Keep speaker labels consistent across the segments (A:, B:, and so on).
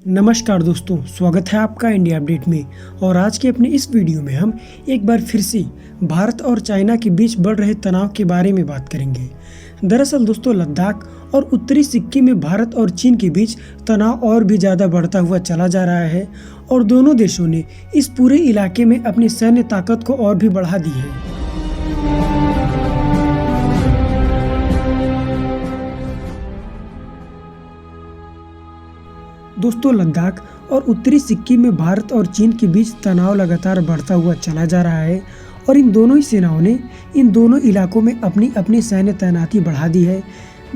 A: नमस्कार दोस्तों, स्वागत है आपका इंडिया अपडेट में। और आज के अपने इस वीडियो में हम एक बार फिर से भारत और चाइना के बीच बढ़ रहे तनाव के बारे में बात करेंगे। दरअसल दोस्तों, लद्दाख और उत्तरी सिक्किम में भारत और चीन के बीच तनाव और भी ज़्यादा बढ़ता हुआ चला जा रहा है और दोनों देशों ने इस पूरे इलाके में अपनी सैन्य ताकत को और भी बढ़ा दी है। दोस्तों, लद्दाख और उत्तरी सिक्किम में भारत और चीन के बीच तनाव लगातार बढ़ता हुआ चला जा रहा है और इन दोनों ही सेनाओं ने इन दोनों इलाकों में अपनी अपनी सैन्य तैनाती बढ़ा दी है।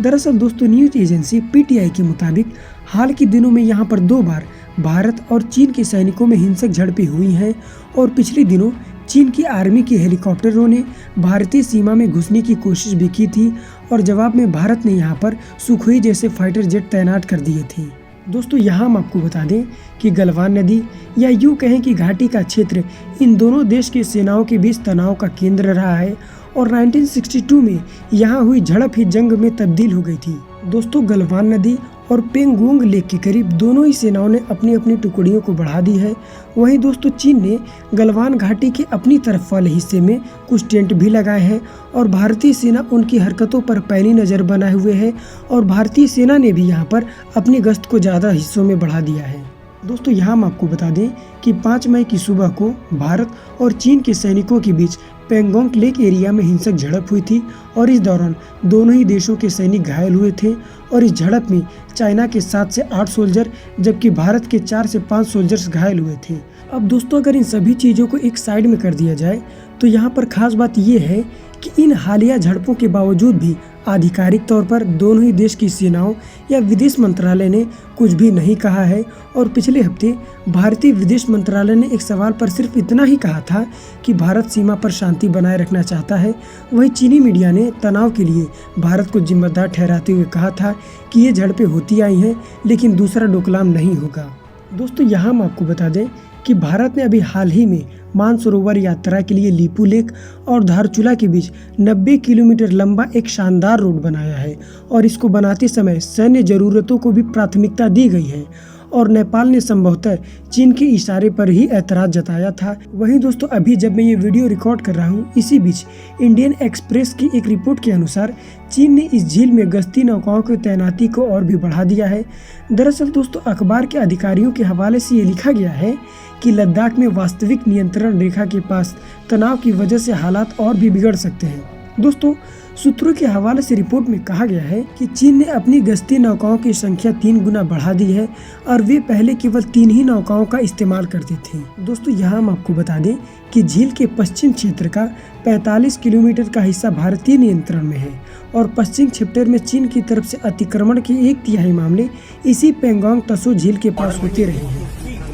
A: दरअसल दोस्तों, न्यूज एजेंसी पीटीआई के मुताबिक हाल के दिनों में यहां पर 2 बार भारत और चीन के सैनिकों में हिंसक झड़पें हुई हैं और पिछले दिनों चीन की आर्मी के हेलीकॉप्टरों ने भारतीय सीमा में घुसने की कोशिश भी की थी और जवाब में भारत ने यहां पर सुखोई जैसे फाइटर जेट तैनात कर दिए थे। दोस्तों, यहाँ हम आपको बता दें कि गलवान नदी या यूँ कहें कि घाटी का क्षेत्र इन दोनों देश की सेनाओं के बीच तनाव का केंद्र रहा है और 1962 में यहाँ हुई झड़प ही जंग में तब्दील हो गई थी। दोस्तों, गलवान नदी और पेंगोंग लेक के करीब दोनों ही सेनाओं ने अपनी अपनी टुकड़ियों को बढ़ा दी है। वहीं दोस्तों, चीन ने गलवान घाटी के अपनी तरफ वाले हिस्से में कुछ टेंट भी लगाए हैं और भारतीय सेना उनकी हरकतों पर पैनी नज़र बनाए हुए है और भारतीय सेना ने भी यहां पर अपनी गश्त को ज़्यादा हिस्सों में बढ़ा दिया है। दोस्तों, यहाँ हम आपको बता दें कि 5 मई की सुबह को भारत और चीन के सैनिकों के बीच पेंगोंग लेक एरिया में हिंसक झड़प हुई थी और इस दौरान दोनों ही देशों के सैनिक घायल हुए थे और इस झड़प में चाइना के 7 से 8 सोल्जर जबकि भारत के 4 से 5 सोल्जर्स घायल हुए थे। अब दोस्तों, अगर इन सभी चीज़ों को एक साइड में कर दिया जाए तो यहाँ पर खास बात ये है कि इन हालिया झड़पों के बावजूद भी आधिकारिक तौर पर दोनों ही देश की सेनाओं या विदेश मंत्रालय ने कुछ भी नहीं कहा है और पिछले हफ्ते भारतीय विदेश मंत्रालय ने एक सवाल पर सिर्फ इतना ही कहा था कि भारत सीमा पर शांति बनाए रखना चाहता है। वहीं चीनी मीडिया ने तनाव के लिए भारत को जिम्मेदार ठहराते हुए कहा था कि ये झड़पें होती आई हैं लेकिन दूसरा डोकलाम नहीं होगा। दोस्तों, यहाँ हम आपको बता दें कि भारत ने अभी हाल ही में मानसरोवर यात्रा के लिए लीपू लेक और धारचूला के बीच 90 किलोमीटर लंबा एक शानदार रोड बनाया है और इसको बनाते समय सैन्य जरूरतों को भी प्राथमिकता दी गई है और नेपाल ने संभवतः चीन के इशारे पर ही ऐतराज जताया था। वहीं दोस्तों, अभी जब मैं ये वीडियो रिकॉर्ड कर रहा हूँ इसी बीच इंडियन एक्सप्रेस की एक रिपोर्ट के अनुसार चीन ने इस झील में गश्ती नौकाओं की तैनाती को और भी बढ़ा दिया है। दरअसल दोस्तों, अखबार के अधिकारियों के हवाले से ये लिखा गया है कि लद्दाख में वास्तविक नियंत्रण रेखा के पास तनाव की वजह से हालात और भी बिगड़ सकते हैं। दोस्तों, सूत्रों के हवाले से रिपोर्ट में कहा गया है कि चीन ने अपनी गश्ती नौकाओं की संख्या 3 गुना बढ़ा दी है और वे पहले केवल 3 ही नौकाओं का इस्तेमाल करते थे। दोस्तों, यहाँ हम आपको बता दें कि झील के पश्चिम क्षेत्र का 45 किलोमीटर का हिस्सा भारतीय नियंत्रण में है और पश्चिम क्षेत्र में चीन की तरफ से अतिक्रमण के 1/3 मामले इसी पेंगोंग त्सो झील के पास होते रहे हैं।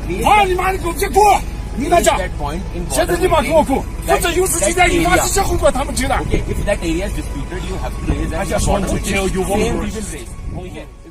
B: 你妈的给我别过！你来讲，现在你把给我过，否则有事情在你妈是小红哥他们知道。
C: Okay, if that area is disputed, you have to raise.
B: 而且说的就有我们。